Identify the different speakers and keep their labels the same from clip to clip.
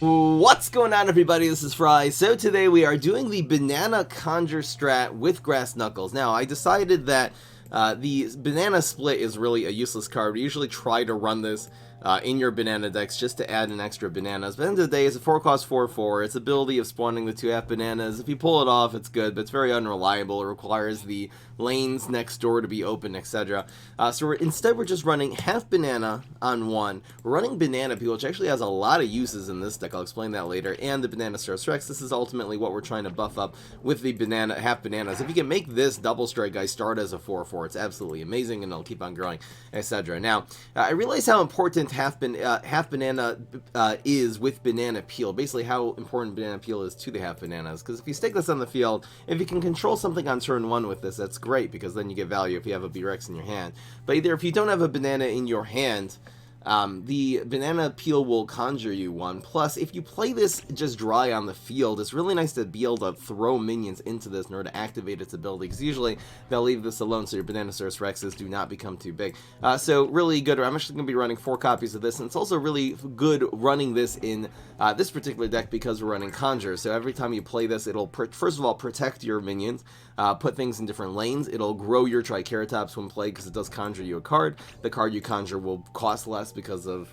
Speaker 1: What's going on, everybody? This is Fry. So today we are doing the banana conjure strat with grass knuckles. Now, I decided that the banana split is really a useless card. We usually try to run this in your banana decks just to add an extra bananas. But at the end of the day, it's a 4-cost 4/4. Its ability of spawning the 2 half bananas. If you pull it off, it's good, but it's very unreliable. It requires the lanes next door to be open, etc. Instead, we're just running half banana on one. We're running banana peel, which actually has a lot of uses in this deck. I'll explain that later. And the banana Stress Rex. This is ultimately what we're trying to buff up with the banana half bananas. If you can make this double strike guy start as a 4/4, it's absolutely amazing, and it'll keep on growing, etc. Now, I realize how important half banana is with banana peel. Basically, how important banana peel is to the half bananas. Because if you stick this on the field, if you can control something on turn 1 with this, that's great, because then you get value if you have a B-Rex in your hand. But either if you don't have a banana in your hand, the banana peel will conjure you one. Plus, if you play this just dry on the field, it's really nice to be able to throw minions into this in order to activate its ability, because usually they'll leave this alone so your Bananosaurus Rexes do not become too big. So really good. I'm actually going to be running 4 copies of this, and it's also really good running this in this particular deck because we're running Conjure. So every time you play this, it'll first of all protect your minions, put things in different lanes. It'll grow your Triceratops when played because it does conjure you a card. The card you conjure will cost less because of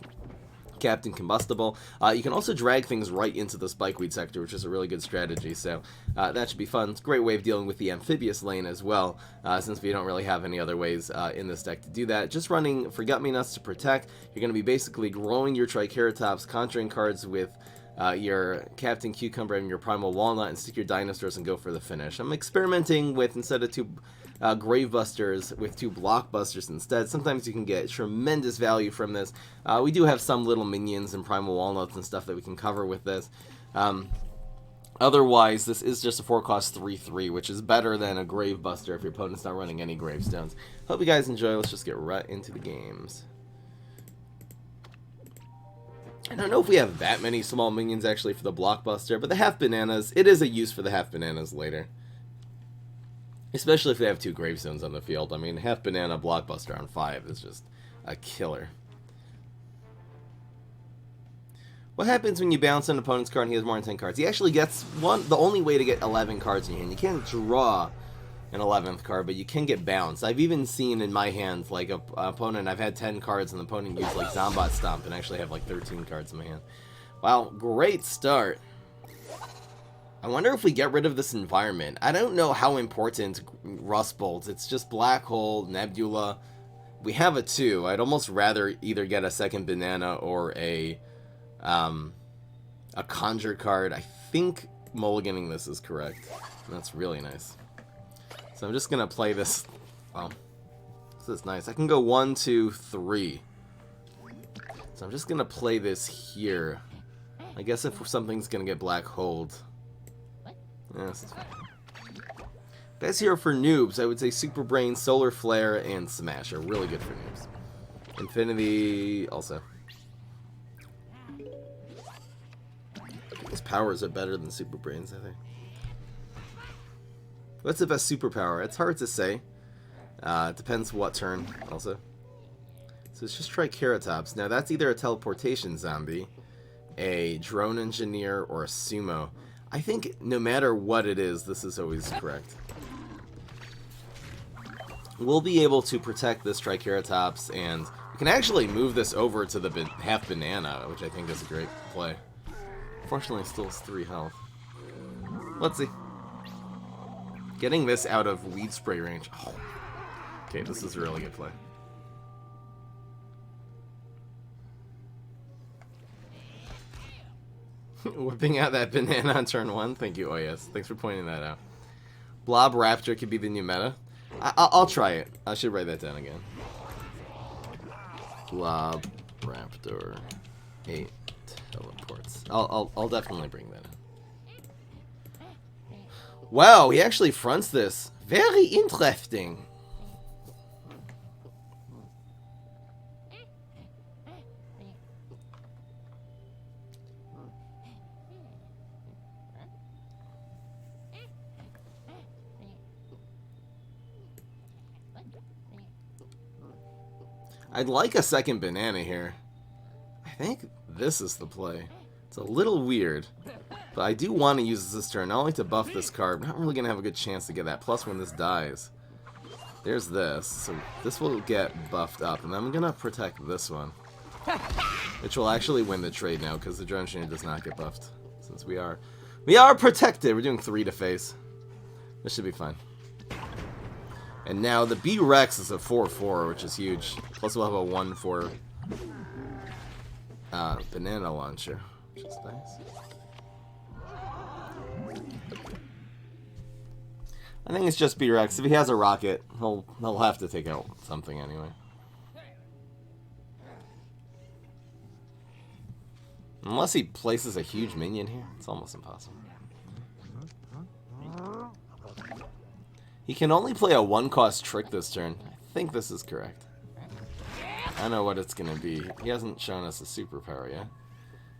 Speaker 1: Captain Combustible. You can also drag things right into the Spikeweed sector, which is a really good strategy, so that should be fun. It's a great way of dealing with the Amphibious lane as well, since we don't really have any other ways in this deck to do that. Just running Forget-Me-Nots to protect, you're going to be basically growing your Triceratops, conjuring cards with your Captain Cucumber and your Primal Walnut, and stick your dinosaurs and go for the finish. I'm experimenting with, instead of 2 Gravebusters, with 2 Blockbusters instead. Sometimes you can get tremendous value from this. We do have some little minions and Primal Walnuts and stuff that we can cover with this. Otherwise, this is just a 4-cost 3/3, which is better than a Gravebuster if your opponent's not running any Gravestones. Hope you guys enjoy. Let's just get right into the games. I don't know if we have that many small minions actually for the Blockbuster, but the half bananas, it is a use for the half bananas later. Especially if they have 2 Gravestones on the field. I mean, half banana Blockbuster on 5 is just a killer. What happens when you bounce an opponent's card and he has more than 10 cards? He actually gets the only way to get 11 cards in your hand. You can't draw an 11th card, but you can get bounced. I've even seen in my hands, like, an opponent, I've had 10 cards, and the opponent used, like, Zombat Stomp, and actually have, like, 13 cards in my hand. Wow, great start. I wonder if we get rid of this environment. I don't know how important Rust Bolt. It's just Black Hole, Nebula. We have a 2. I'd almost rather either get a second banana or a Conjure card. I think mulliganing this is correct. That's really nice. So I'm just going to play this. Wow. This is nice. I can go 1, 2, 3. So I'm just going to play this here. I guess if something's going to get black holed. Yes. Best hero for noobs, I would say Super Brain, Solar Flare, and Smash are really good for noobs. Infinity also. His powers are better than Super Brains, I think. What's the best superpower? It's hard to say. It depends what turn, also. So it's just Triceratops. Now that's either a teleportation zombie, a drone engineer, or a sumo. I think no matter what it is, this is always correct. We'll be able to protect this Triceratops, and we can actually move this over to the half banana, which I think is a great play. Unfortunately, it still has 3 health. Let's see. Getting this out of weed spray range. Oh. Okay, this is a really good play. Whipping out that banana on turn 1. Thank you, oh yes. Thanks for pointing that out. Blob Raptor could be the new meta. I'll try it. I should write that down again. Blob Raptor 8 teleports. I'll definitely bring that in. Wow, he actually fronts this. Very interesting. I'd like a second banana here. I think this is the play. It's a little weird. But I do want to use this turn, not only to buff this card, but not really going to have a good chance to get that. Plus, when this dies, there's this. So this will get buffed up. And I'm going to protect this one. Which will actually win the trade now, because the Drone Chainer does not get buffed. Since we are protected. We're doing 3 to face. This should be fine. And now the B-Rex is a 4/4, which is huge. Plus we'll have a 1/4 banana launcher, which is nice. I think it's just B-Rex. If he has a rocket, he'll have to take out something anyway. Unless he places a huge minion here, it's almost impossible. He can only play a 1-cost trick this turn. I think this is correct. I don't know what it's going to be. He hasn't shown us a superpower yet.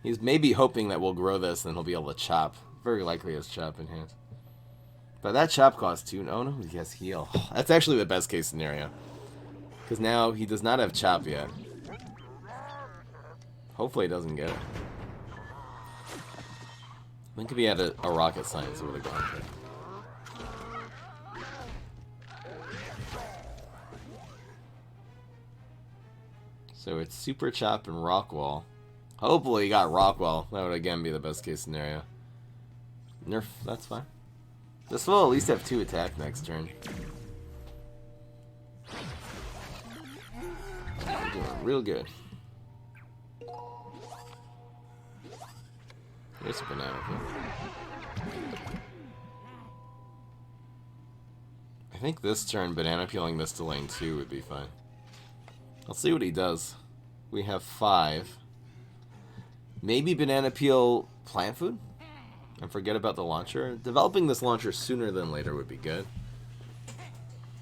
Speaker 1: He's maybe hoping that we'll grow this and he'll be able to chop. Very likely he has chop in hand. But that chop costs 2. Oh no, he has heal. That's actually the best case scenario. Because now he does not have chop yet. Hopefully he doesn't get it. I think if he had a rocket science, it would have gone for it. So it's Super Chop and Rockwall. Hopefully he got Rockwall. That would again be the best case scenario. Nerf, that's fine. This will at least have 2 attack next turn. We're doing real good. Here's a banana peel. I think this turn, banana peeling this to lane 2 would be fine. Let's see what he does. We have 5. Maybe banana peel plant food? And forget about the launcher. Developing this launcher sooner than later would be good.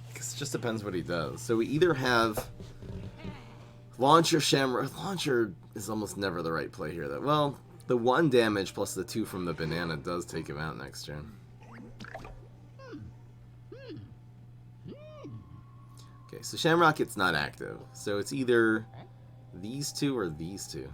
Speaker 1: Because it just depends what he does. So we either have launcher, Shamrock. Launcher is almost never the right play here, though. Well, the 1 damage plus the 2 from the banana does take him out next turn. Okay, so Shamrock, it's not active. So it's either these 2 or these 2.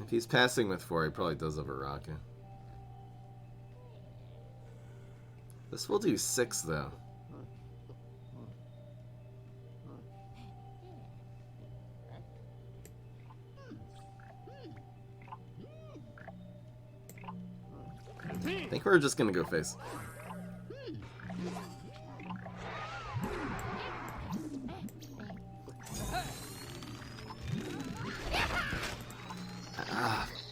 Speaker 1: If he's passing with 4, he probably does have a rocket. This will do 6, though. I think we're just gonna go face.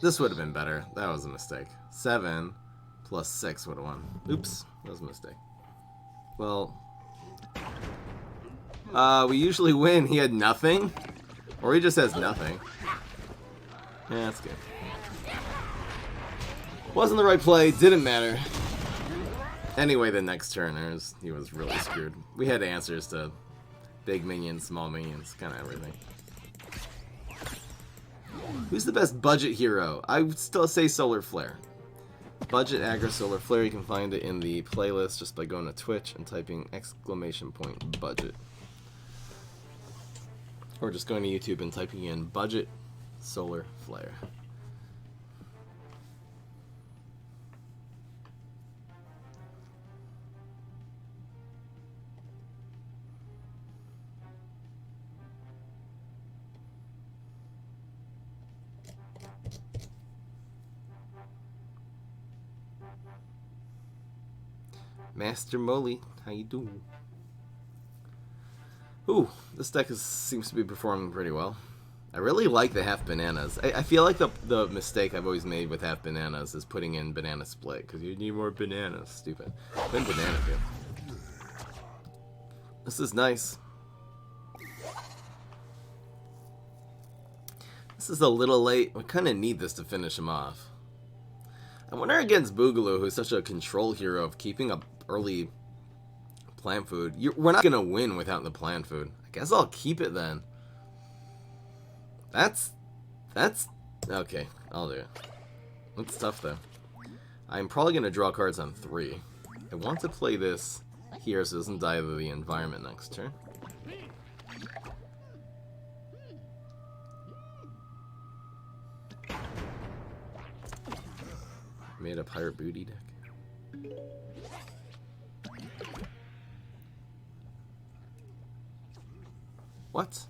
Speaker 1: This would have been better. That was a mistake. 7 plus 6 would have won. Oops, that was a mistake. Well, we usually win. He had nothing, or he just has nothing. Yeah, that's good. Wasn't the right play. Didn't matter. Anyway, the next turn, he was really screwed. We had answers to big minions, small minions, kind of everything. Who's the best budget hero? I would still say Solar Flare. Budget aggro Solar Flare. You can find it in the playlist just by going to Twitch and typing !budget. Or just going to YouTube and typing in budget Solar Flare. Master Molly, how you doing? Ooh, this deck seems to be performing pretty well. I really like the half bananas. I feel like the mistake I've always made with half bananas is putting in banana split, because you need more bananas. Stupid. Then banana peel. This is nice. This is a little late. We kind of need this to finish him off. I wonder against Boogaloo, who's such a control hero of keeping up early plant food. We're not going to win without the plant food. I guess I'll keep it then. That's Okay, I'll do it. It's tough, though. I'm probably going to draw cards on 3. I want to play this here so it doesn't die to the environment next turn. Made a pirate booty deck. What?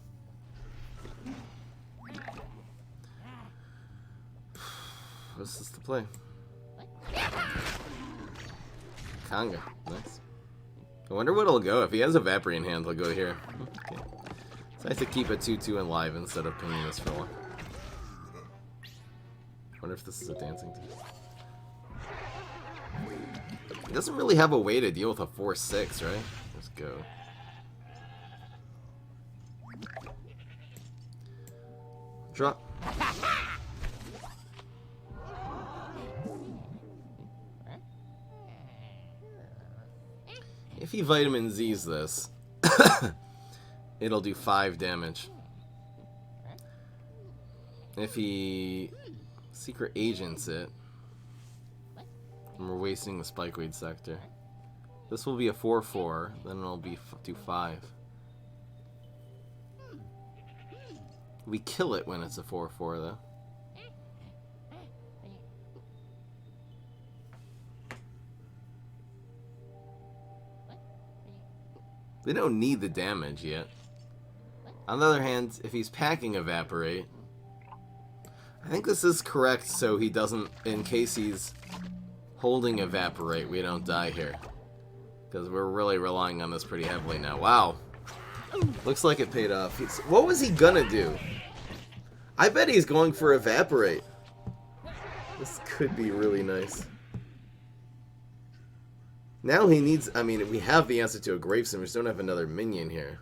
Speaker 1: What's this to play? Conga. Nice. I wonder what it'll go. If he has Evaporate in hand, he'll go here. Okay. It's nice to keep a 2-2 in live instead of pinging this fella. Wonder if this is a dancing team. He doesn't really have a way to deal with a 4-6, right? Let's go. Drop. If he Vitamin Z's this, it'll do 5 damage. If he Secret Agents it, and we're wasting the Spikeweed Sector. This will be a 4-4, then it'll be do 5. We kill it when it's a 4-4 though. They don't need the damage yet. On the other hand, if he's packing Evaporate, I think this is correct so he doesn't, in case he's holding Evaporate, we don't die here. Because we're really relying on this pretty heavily now. Wow. Looks like it paid off. What was he gonna do? I bet he's going for Evaporate. This could be really nice. Now he needs, I mean, we have the answer to a Gravestone, we just don't have another minion here.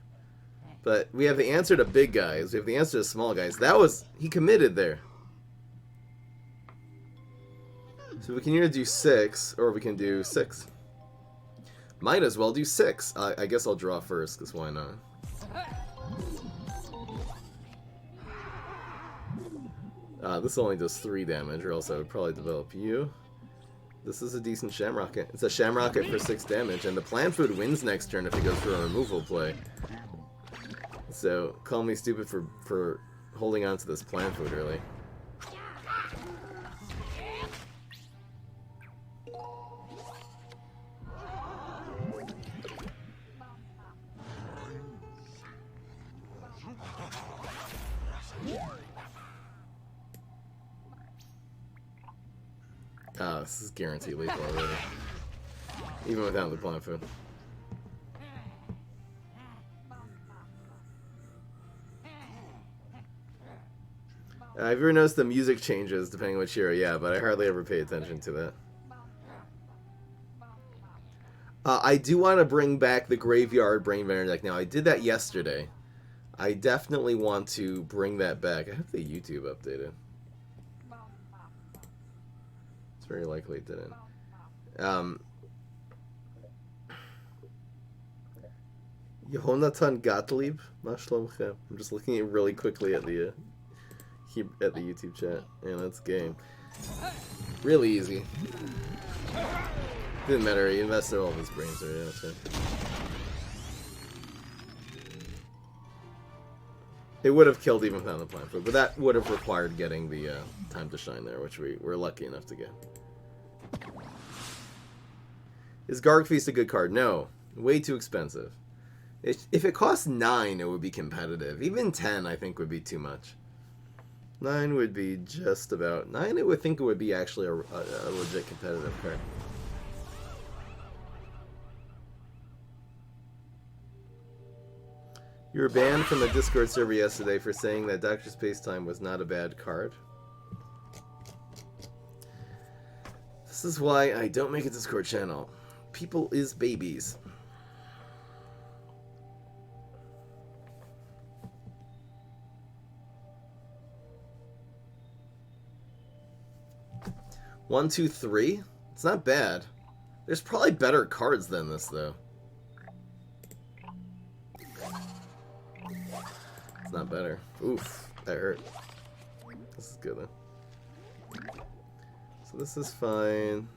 Speaker 1: But we have the answer to big guys, we have the answer to small guys. That was, he committed there. So we can either do 6, or we can do 6. Might as well do 6. I guess I'll draw first, because why not? This only does 3 damage, or else I would probably develop you. This is a decent Shamrocket. It's a Shamrocket for 6 damage, and the Plant Food wins next turn if he goes for a removal play. So, call me stupid for holding on to this Plant Food, really. This is guaranteed lethal already. Even without the Plant Food. Have you ever noticed the music changes depending on which hero? Yeah, but I hardly ever pay attention to that. I do want to bring back the Graveyard Brainbender deck now. I did that yesterday. I definitely want to bring that back. I hope the YouTube updated. It's very likely it didn't. Yehonatan Gottlieb, Mashlomchem. I'm just looking at really quickly at the YouTube chat, and that's game. Really easy. Didn't matter. He invested all of his brains already. That's it. It would have killed even without the Plant Food, but that would have required getting the Time to Shine there, which we were lucky enough to get. Is Garg Feast a good card? No. Way too expensive. If it costs 9, it would be competitive. Even 10, I think, would be too much. 9 would be just about... 9, I would think it would be actually a legit competitive card. You were banned from the Discord server yesterday for saying that Dr. Spacetime was not a bad card. This is why I don't make a Discord channel. People is babies. One, two, three? It's not bad. There's probably better cards than this, though. It's not better. Oof, that hurt. This is good, though. So this is fine.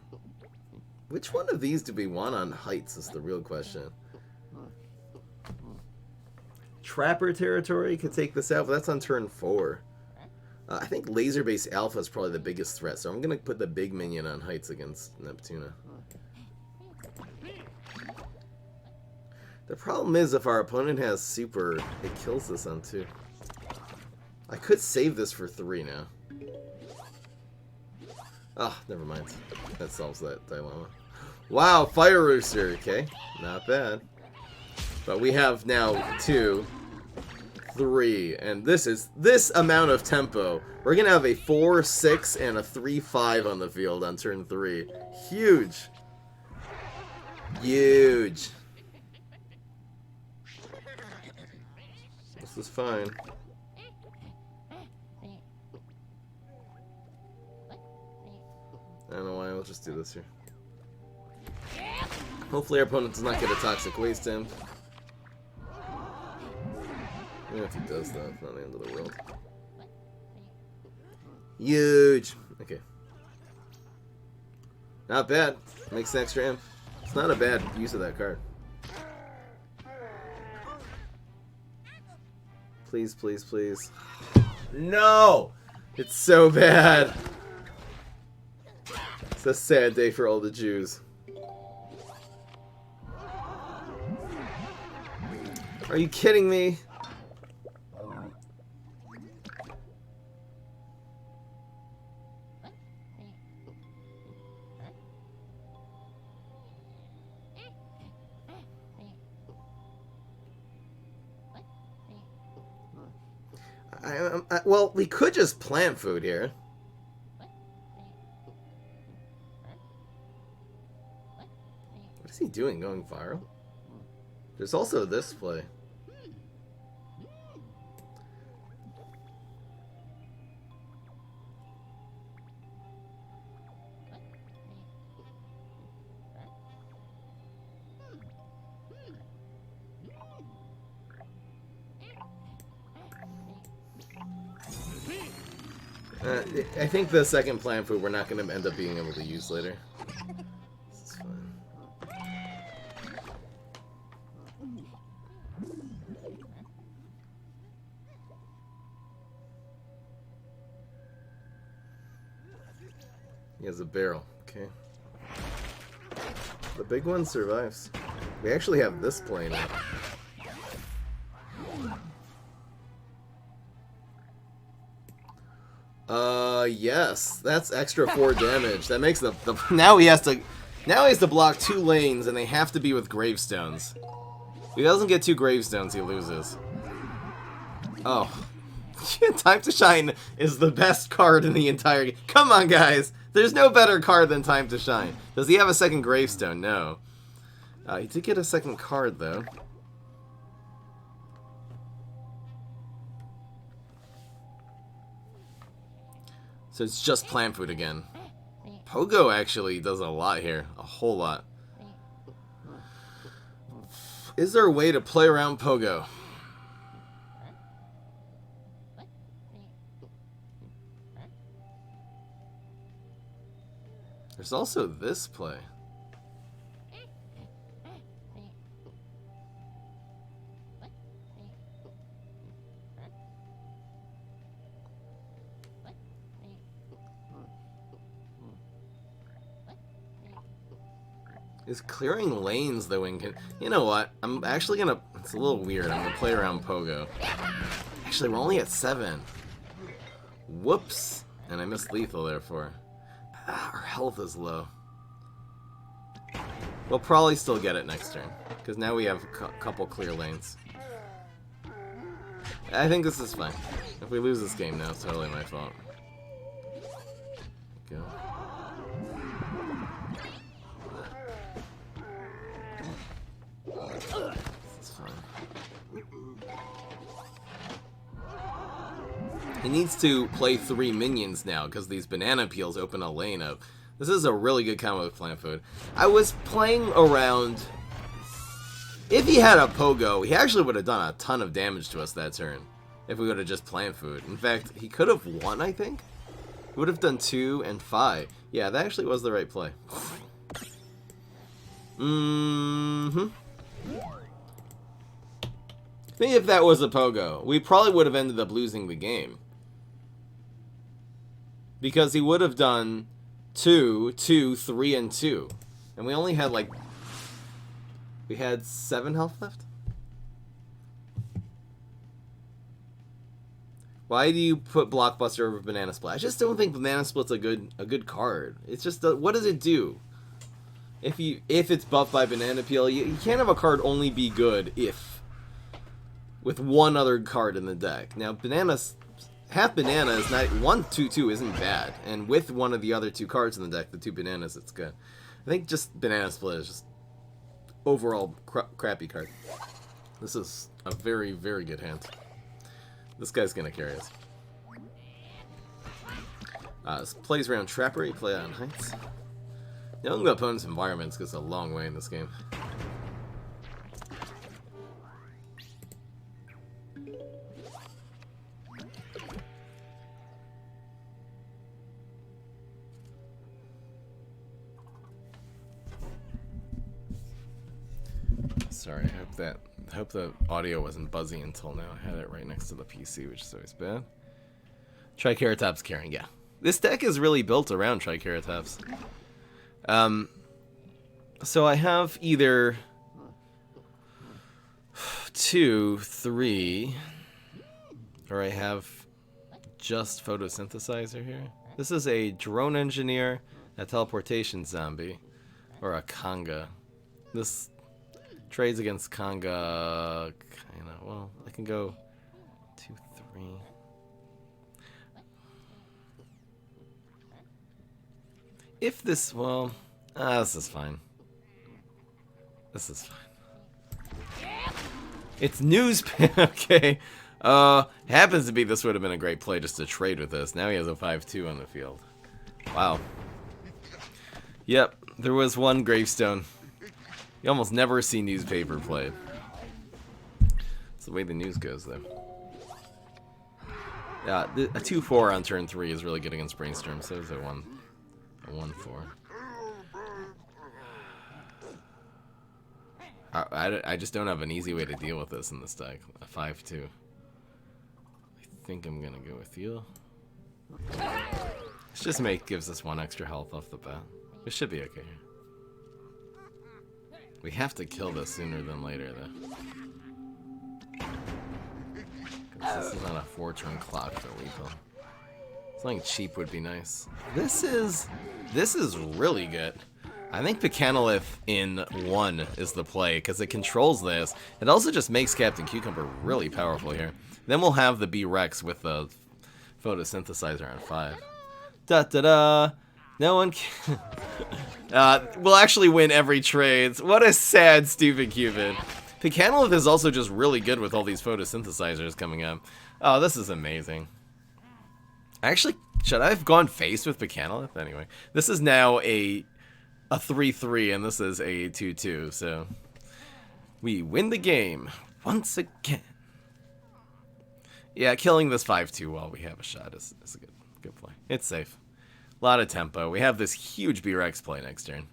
Speaker 1: Which one of these do we want on heights is the real question. Trapper territory could take this out, but that's on turn 4. I think laser base alpha is probably the biggest threat, so I'm going to put the big minion on heights against Neptuna. The problem is if our opponent has super, it kills this on 2. I could save this for 3 now. Oh, never mind. That solves that dilemma. Wow, Fire Rooster. Okay, not bad. But we have now 2, 3, and this amount of tempo. We're gonna have a 4, 6, and a 3, 5 on the field on turn 3. Huge. Huge. This is fine. I don't know why, I'll just do this here. Hopefully our opponent does not get a Toxic Waste Imp. Even if he does that, it's not the end of the world. Huge! Okay. Not bad. Makes an extra imp. It's not a bad use of that card. Please, please, please. No! It's so bad. It's a sad day for all the Jews. Are you kidding me? Well, we could just plant food here. What is he doing, going viral? There's also this play. I think the second plant food we're not going to end up being able to use later. This is fine. He has a barrel. Okay. The big one survives. We actually have this play now. Yes, that's extra 4 damage. That makes the now he has to block 2 lanes, and they have to be with gravestones. If he doesn't get 2 gravestones, he loses. Oh, Time to Shine is the best card in the entire game. Come on, guys, there's no better card than Time to Shine. Does he have a second gravestone? No. He did get a second card though. So it's just plant food again. Pogo actually does a lot here. A whole lot. Is there a way to play around Pogo? There's also this play. Is clearing lanes the win can... You know what? I'm actually gonna... It's a little weird. I'm gonna play around Pogo. Actually, we're only at 7. Whoops. And I missed lethal, therefore. Our health is low. We'll probably still get it next turn. Because now we have a couple clear lanes. I think this is fine. If we lose this game now, it's totally my fault. Go. He needs to play 3 minions now, because these banana peels open a lane up. This is a really good combo with plant food. I was playing around... If he had a Pogo, he actually would have done a ton of damage to us that turn. If we would have just plant food. In fact, he could have won, I think? Would have done 2 and 5. Yeah, that actually was the right play. Mm-hmm. I think if that was a pogo, we probably would have ended up losing the game. Because he would have done 2, 2, 3, and 2. And we only had like... We had 7 health left? Why do you put Blockbuster over Banana Split? I just don't think Banana Split's a good card. It's just, what does it do? If it's buffed by Banana Peel, you can't have a card only be good if... with one other card in the deck. Now, half banana is not 1/2/2 isn't bad, and with one of the other 2 cards in the deck, the 2 bananas, it's good. I think just Banana Split is just overall crappy card. This is a very, very good hand. This guy's gonna carry us. This plays around Trapper, you play on Heights. Knowing the opponent's environments goes a long way in this game. Sorry, I hope the audio wasn't buzzy until now. I had it right next to the PC, which is always bad. Triceratops carrying, yeah. This deck is really built around Triceratops. So I have either 2, 3, or I have just Photosynthesizer here. This is a Drone Engineer, a Teleportation Zombie, or a Conga. This trades against Conga, kinda, well, I can go 2, 3. If this, well, this is fine. This is fine. It's news, okay. Happens to be this would have been a great play just to trade with this. Now he has a 5/2 on the field. Wow. Yep, there was one Gravestone. You almost never see newspaper played. That's the way the news goes, though. Yeah, a 2/4 on turn 3 is really good against Brainstorm, so is a 1/4. I just don't have an easy way to deal with this in this deck. A 5/2. I think I'm gonna go with you. This just gives us 1 extra health off the bat. We should be okay here. We have to kill this sooner than later, though. This is on a 4-turn clock for lethal. Something cheap would be nice. This is really good. I think Picanolith in 1 is the play, because it controls this. It also just makes Captain Cucumber really powerful here. Then we'll have the B-Rex with the Photosynthesizer on 5. Da-da-da! No one can... we'll actually win every trade. What a sad, stupid Cupid. Picanolith is also just really good with all these Photosynthesizers coming up. Oh, this is amazing. Actually, should I have gone face with Picanolith? Anyway, this is now a 3/3, and this is a 2/2, so... we win the game once again. Yeah, killing this 5/2 while we have a shot is a good play. It's safe. A lot of tempo. We have this huge B-Rex play next turn.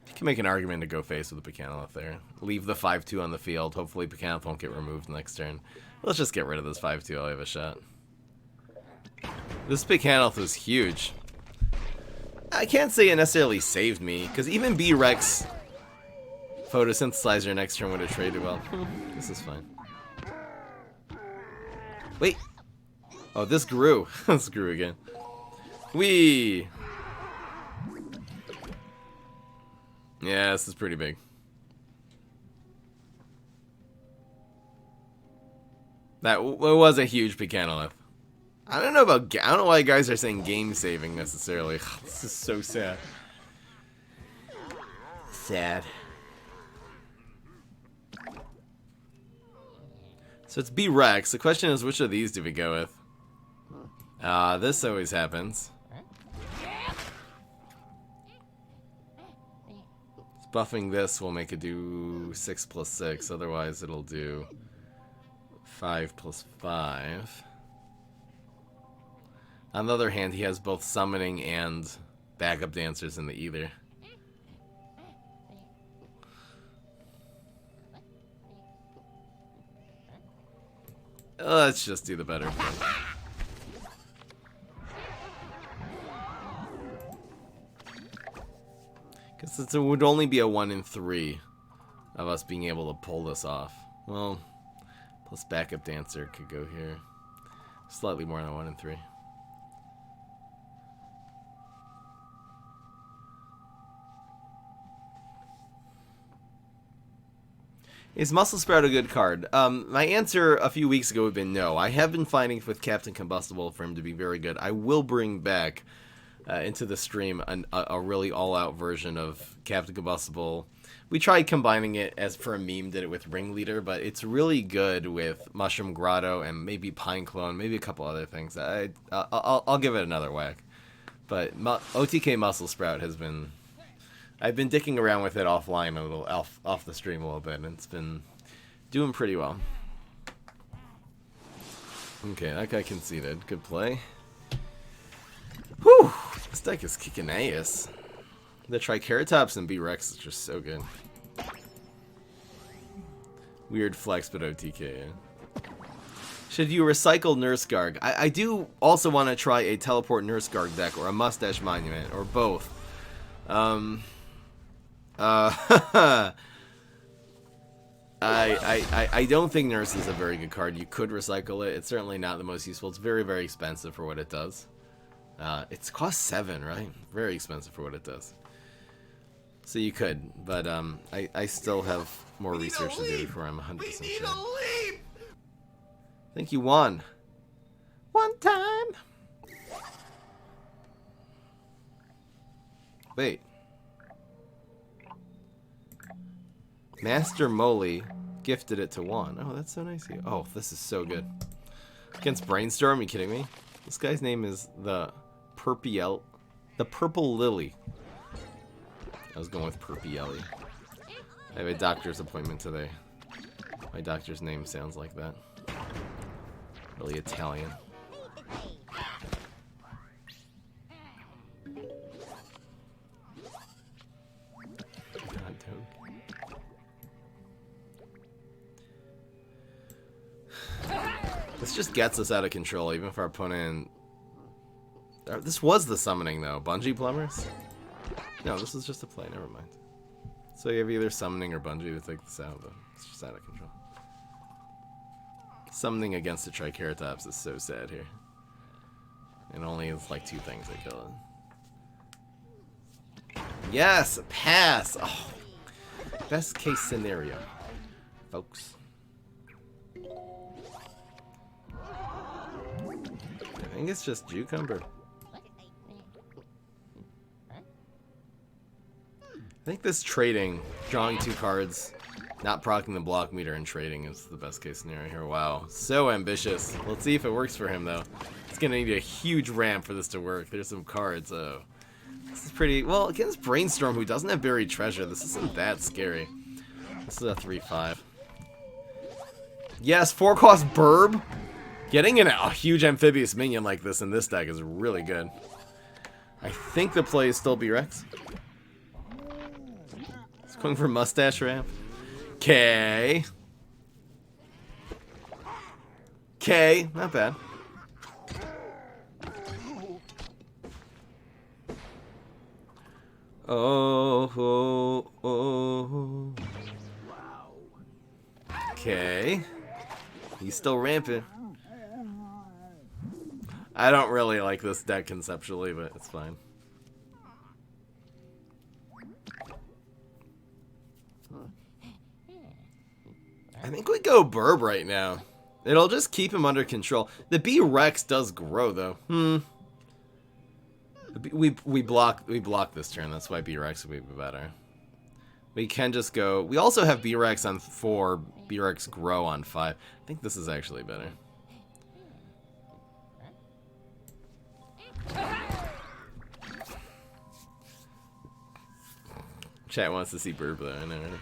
Speaker 1: You can make an argument to go face with the Picanolith there. Leave the 5/2 on the field. Hopefully Picanolith won't get removed next turn. Let's just get rid of this 5/2 while we have a shot. This Picanolith is huge. I can't say it necessarily saved me, because even B-Rex Photosynthesizer next turn would have traded well. This is fine. Wait. Oh, this grew. This grew again. Whee! Yeah, this is pretty big. That was a huge Picanolith. I don't know why guys are saying game saving necessarily. This is so sad. Sad. So it's B-Rex. The question is, which of these do we go with? This always happens. Buffing this will make it do 6 + 6. Otherwise, it'll do 5 + 5. On the other hand, he has both summoning and backup dancers in the ether. Let's just do the better thing. Because it would only be a 1 in 3 of us being able to pull this off. Well, plus backup dancer could go here. Slightly more than 1 in 3. Is Muscle Sprout a good card? My answer a few weeks ago would have been no. I have been fighting with Captain Combustible for him to be very good. I will bring back into the stream a really all-out version of Captain Combustible. We tried combining it as for a meme, did it with Ringleader, but it's really good with Mushroom Grotto and maybe Pine Clone, maybe a couple other things. I'll give it another whack. But OTK Muscle Sprout has been... I've been dicking around with it offline a little, off the stream a little bit, and it's been doing pretty well. Okay, that guy conceded. Good play. Whew! This deck is kicking ass. The Triceratops and B-Rex is just so good. Weird flex, but OTK, yeah. Should you recycle Nurse Garg? I do also want to try a Teleport Nurse Garg deck, or a Mustache Monument, or both. I don't think Nurse is a very good card. You could recycle it. It's certainly not the most useful. It's very, very expensive for what it does. It's cost 7, right? Very expensive for what it does. So you could, but I still have more research to do before I'm 100% sure. I think you won. One time. Wait. Master Moly gifted it to Juan. Oh, that's so nice of you. Oh, this is so good. Against Brainstorm? Are you kidding me? This guy's name is the Purple Lily. I was going with Perpielli. I have a doctor's appointment today. My doctor's name sounds like that. Really Italian. God, Toad. This just gets us out of control, even if our opponent... This was the summoning, though. Bungee Plumbers? No, this is just a play. Never mind. So you have either summoning or bungee to take this out, but it's just out of control. Summoning against the Triceratops is so sad here. It only is like 2 things that kill it. Yes! Pass! Oh, best case scenario, folks. I think it's just Cucumber. I think this trading, drawing 2 cards, not proccing the block meter and trading is the best case scenario here. Wow, so ambitious. Let's see if it works for him though. It's gonna need a huge ramp for this to work. There's some cards, oh. This is pretty, well, against Brainstorm, who doesn't have Buried Treasure, this isn't that scary. This is a 3/5. Yes, 4-cost Burb. Getting a huge amphibious minion like this in this deck is really good. I think the play is still B-Rex. It's going for Mustache Ramp. K. K, not bad. Oh, oh, oh. Okay. He's still rampant. I don't really like this deck conceptually, but it's fine. I think we go Burb right now. It'll just keep him under control. The B-Rex does grow, though. We block this turn. That's why B-Rex would be better. We can just go... We also have B-Rex on 4, B-Rex grow on 5. I think this is actually better. Chat wants to see Burb, though. I know, right?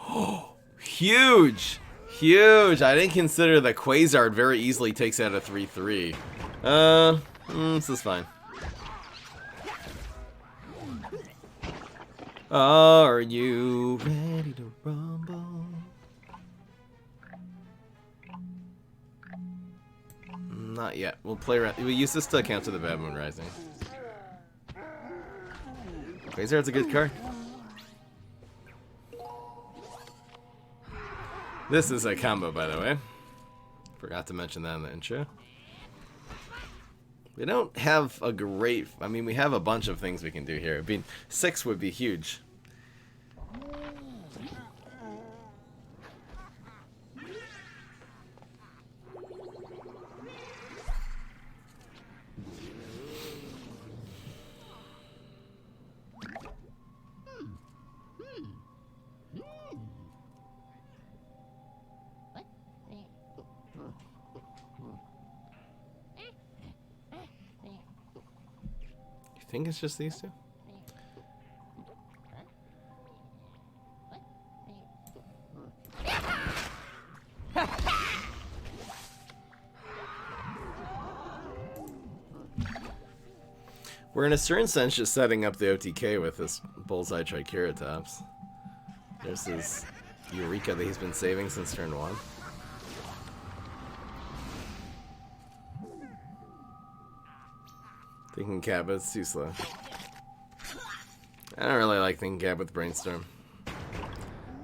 Speaker 1: Oh, huge! Huge! I didn't consider that Quasar very easily takes out a 3-3. This is fine. Are you ready to rumble? Not yet. We'll play around. We'll use this to counter the Bad Moon Rising. Quasar's a good card. This is a combo, by the way. Forgot to mention that in the intro. We don't have a great... I mean, we have a bunch of things we can do here. I mean, 6 would be huge. I think it's just these two. We're in a certain sense just setting up the OTK with this Bullseye Triceratops. There's his Eureka that he's been saving since turn 1. Thinking Cap, but it's too slow. I don't really like Thinking Cap with Brainstorm.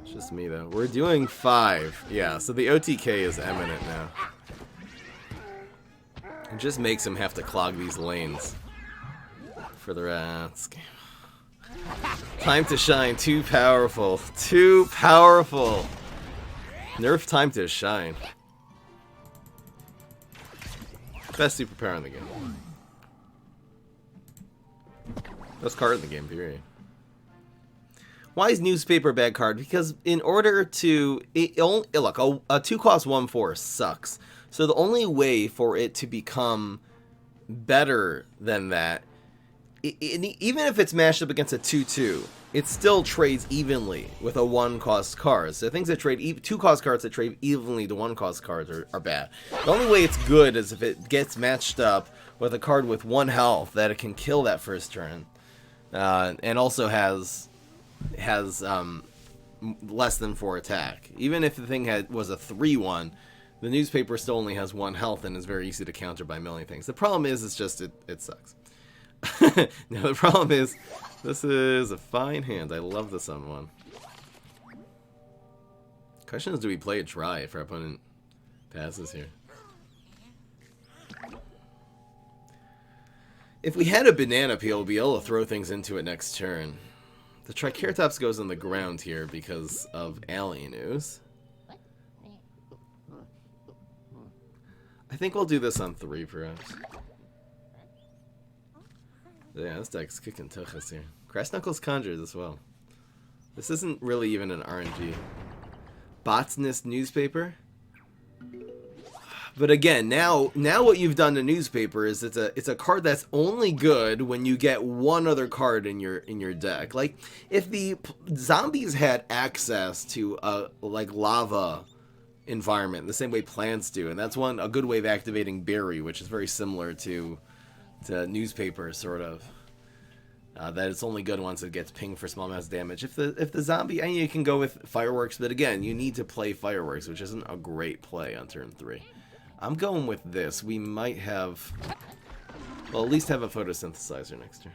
Speaker 1: It's just me, though. We're doing 5. Yeah, so the OTK is eminent now. It just makes him have to clog these lanes for the rest. Time to Shine, too powerful. Too powerful. Nerf Time to Shine. Best superpower in the game. Best card in the game, period. Why is Newspaper a bad card? Because in order to... look, a 2-cost 1/4 sucks. So the only way for it to become better than that, even if it's matched up against a 2/2, it still trades evenly with a 1-cost card. So things that trade 2-cost cards that trade evenly to 1-cost cards are bad. The only way it's good is if it gets matched up with a card with 1 health that it can kill that first turn. And also has less than 4 attack. Even if the thing was a 3/1, the Newspaper still only has 1 health and is very easy to counter by milling things. The problem is, it's just it sucks. No, the problem is, this is a fine hand. I love this on 1. Question is, do we play a try if our opponent passes here? If we had a banana peel, we'd be able to throw things into it next turn. The Triceratops goes on the ground here because of Alien Ooze. I think we'll do this on 3, perhaps. Yeah, this deck's kicking tuchus here. Grass Knuckles Conjures as well. This isn't really even an RNG. Botanist Newspaper. But again, now what you've done to Newspaper is it's a card that's only good when you get 1 other card in your deck. Like if the zombies had access to a like lava environment the same way plants do, and that's a good way of activating Berry, which is very similar to Newspaper sort of. That it's only good once it gets pinged for small amounts of damage. If the zombie, and you can go with Fireworks, but again, you need to play Fireworks, which isn't a great play on turn 3. I'm going with this. We might have... Well, at least have a photosynthesizer next turn.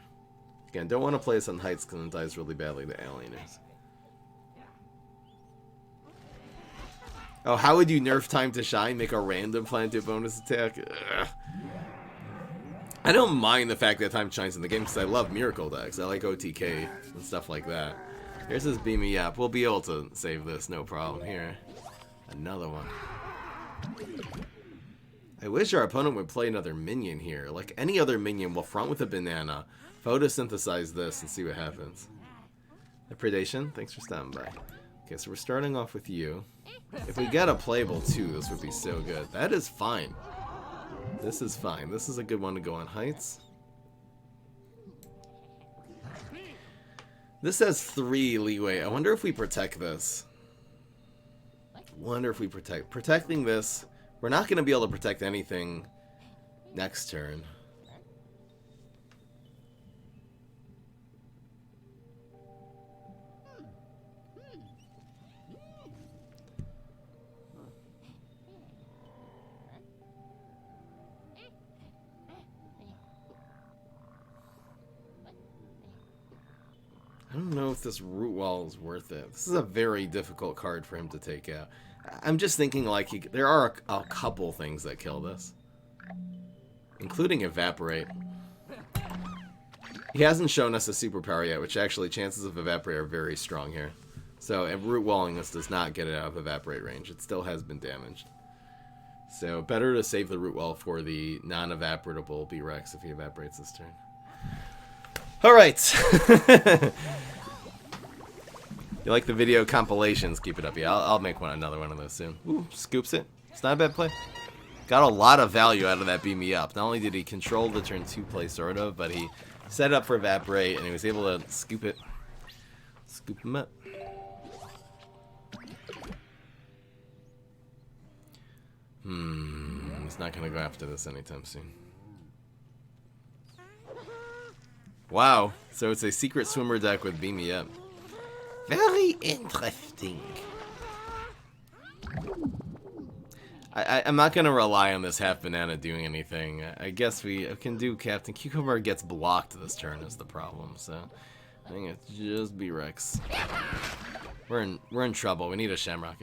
Speaker 1: Again, don't want to play this on Heights because it dies really badly to Alieners. Oh, how would you nerf Time to Shine? Make a random plant bonus attack? Ugh. I don't mind the fact that Time to Shine's in the game because I love Miracle decks. I like OTK and stuff like that. Here's this Beam Me Up. We'll be able to save this, no problem. Here. Another one. I wish our opponent would play another minion here. Like any other minion, we'll front with a banana, photosynthesize this, and see what happens. The Predation, thanks for stopping by. Okay, so we're starting off with you. If we get a playable 2, this would be so good. That is fine. This is fine. This is a good one to go on Heights. This has 3 leeway. I wonder if we protect this. wonder if we protecting this. We're not going to be able to protect anything next turn. I don't know if this root wall is worth it. This is a very difficult card for him to take out. I'm just thinking like there are a couple things that kill this, including Evaporate. He hasn't shown us a superpower yet, which actually chances of Evaporate are very strong here. So root walling this does not get it out of Evaporate range. It still has been damaged. So better to save the root wall for the non-evaporatable B-Rex if he evaporates this turn. Alright. You like the video compilations? Keep it up. Yeah, I'll make another one of those soon. Ooh, scoops it. It's not a bad play. Got a lot of value out of that Beam Me Up. Not only did he control the turn 2 play, sort of, but he set it up for Evaporate, and he was able to scoop it. Scoop him up. He's not going to go after this anytime soon. Wow, so it's a secret swimmer deck with Beam Me Up. Very interesting. I'm not going to rely on this half banana doing anything. I guess we can do Captain Cucumber gets blocked this turn is the problem, so I think it's just B-Rex. We're in trouble. We need a Shamrock.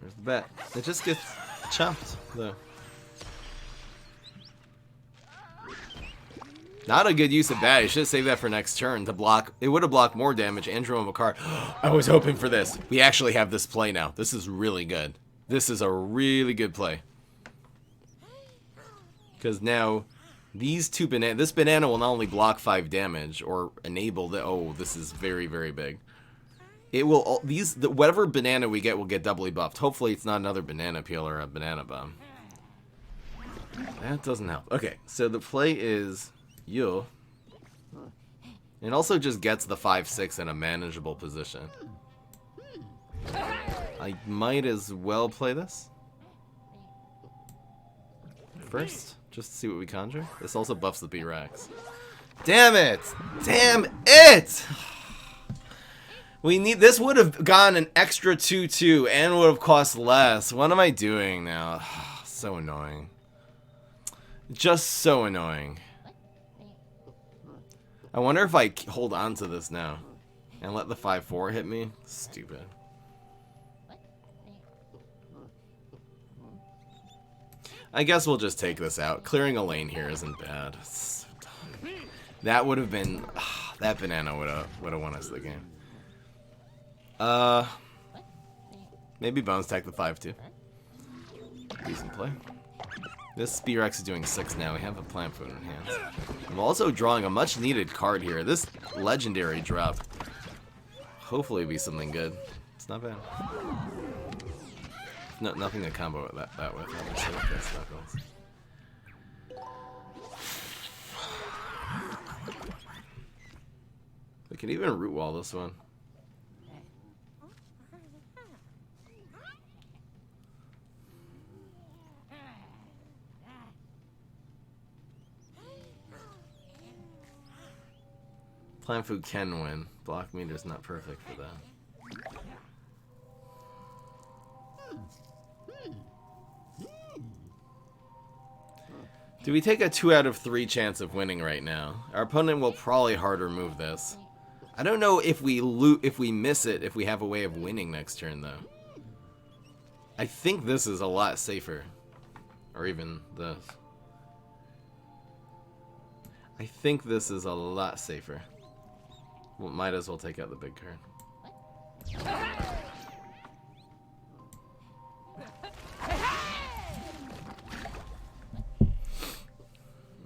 Speaker 1: There's the bet. It just gets chopped, though. Not a good use of bat. You should have saved that for next turn to block. It would have blocked more damage and drew him a card. I was hoping for this. We actually have this play now. This is really good. This is a really good play. Because now, these two bananas... This banana will not only block 5 damage or enable the... Oh, this is very, very big. It will whatever banana we get will get doubly buffed. Hopefully it's not another banana peel or a banana bomb. That doesn't help. Okay, so the play is you. It also just gets the 5/6 in a manageable position. I might as well play this first, just to see what we conjure. This also buffs the B-Rex. Damn it! Damn it! We need this would have gone an extra 2/2 and would have cost less. What am I doing now? So annoying. Just so annoying. I wonder if I hold on to this now and let the 5/4 hit me. Stupid. I guess we'll just take this out. Clearing a lane here isn't bad. So that would have been that banana would have won us the game. Maybe Bones Tech the 5/2. Decent play. This B-Rex is doing 6 now. We have a plant food in hands. I'm also drawing a much needed card here. This legendary drop. Hopefully it'll be something good. It's not bad. No, nothing to combo that with. Obviously, that's Knuckles. We can even root wall this one. Plant food can win. Block meter's not perfect for that. Do we take a 2 out of 3 chance of winning right now? Our opponent will probably hard remove this. I don't know if we miss it, if we have a way of winning next turn though. I think this is a lot safer. Or even this. I think this is a lot safer. Well, might as well take out the big card.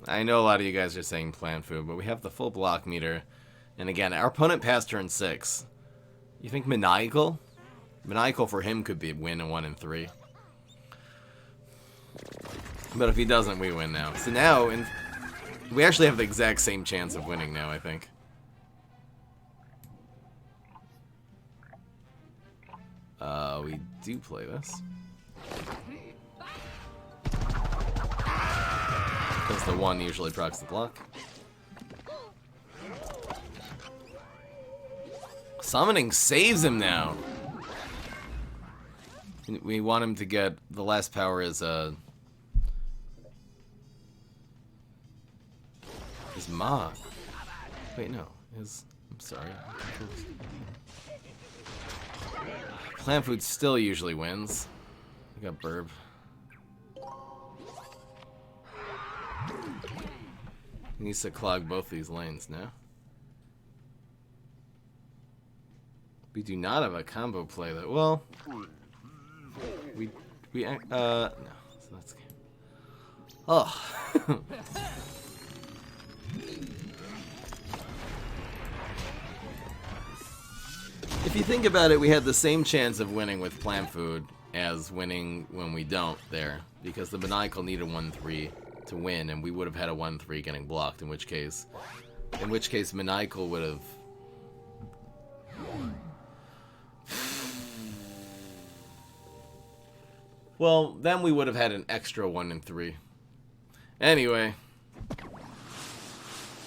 Speaker 1: I know a lot of you guys are saying plant food, but we have the full block meter. And again, our opponent passed turn 6. You think Maniacal? Maniacal for him could be win a 1 and 3. But if he doesn't, we win now. So now, we actually have the exact same chance of winning now, I think. We do play this. Because the 1 usually procs the block. Summoning saves him now. We want him to get the last power is his Ma. Wait, no. I'm sorry. Plant food still usually wins. We got Burb. He needs to clog both these lanes now. We do not have a combo play that well. No, so that's game. Oh. If you think about it, we had the same chance of winning with plant food as winning when we don't there, because the Maniacal needed 1-3 to win, and we would have had a 1-3 getting blocked, in which case Maniacal would have. Well, then we would have had an extra 1-3. Anyway.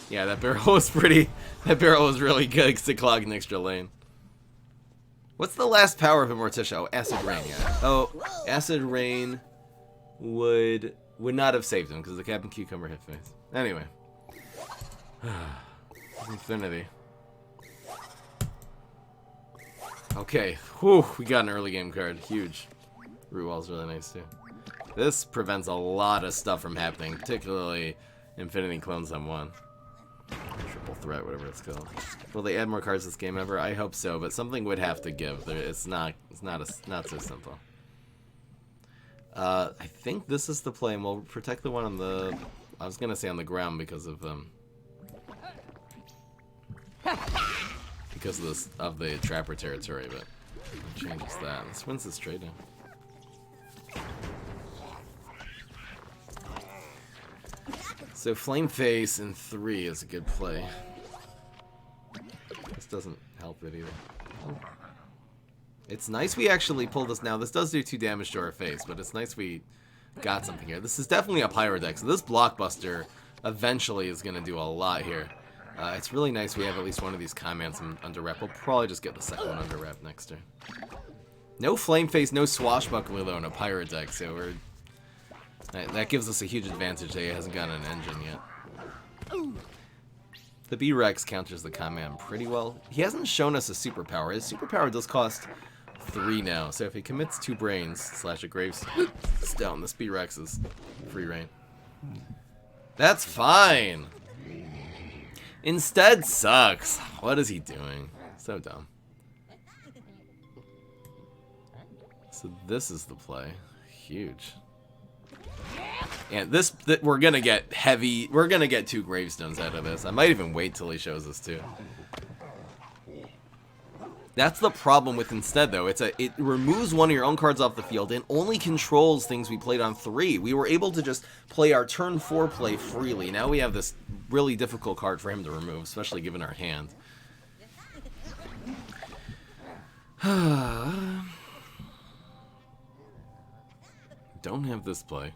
Speaker 1: Yeah, that barrel was pretty. That barrel was really good to clog an extra lane. What's the last power of a Morticia? Oh, Acid Rain, yeah. Oh, Acid Rain would not have saved him because the Captain Cucumber hit face. Anyway. Infinity. Okay. Whew, we got an early game card. Huge. Root Wall's really nice too. This prevents a lot of stuff from happening, particularly Infinity Clones on 1. Triple threat, whatever it's called. Will they add more cards this game ever? I hope so, but something would have to give. It's not so simple. I think this is the play, and we'll protect the one on the. I was gonna say on the ground because of this of the Trapper territory, but it changes that. This wins this trade now. So Flame Face in 3 is a good play. This doesn't help it either. It's nice we actually pulled this now. This does do 2 damage to our face, but it's nice we got something here. This is definitely a Pyro deck, so this Blockbuster eventually is going to do a lot here. It's really nice we have at least one of these commands under rep. We'll probably just get the second one under rep next turn. No Flame Face, no Swashbuckler though in a Pyro deck, so we're... That gives us a huge advantage that he hasn't gotten an engine yet. The B-Rex counters the command pretty well. He hasn't shown us a superpower. His superpower does cost 3 now, so if he commits 2 brains / a Gravestone, this B-Rex is free reign. That's fine! Instead sucks. What is he doing? So dumb. So this is the play. Huge. And we're gonna get heavy. We're gonna get 2 gravestones out of this. I might even wait till he shows us 2. That's the problem with instead though. It removes one of your own cards off the field and only controls things we played on 3. We were able to just play our turn 4 play freely. Now we have this really difficult card for him to remove, especially given our hand. Don't have this play.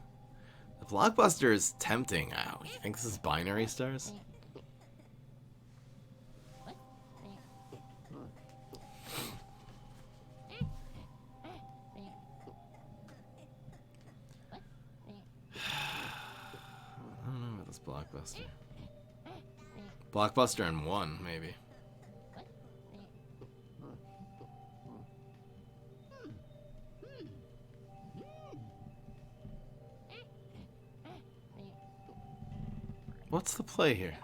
Speaker 1: The Blockbuster is tempting. Oh, you think this is binary stars? I don't know about this Blockbuster. Blockbuster and 1, maybe. What's the play here?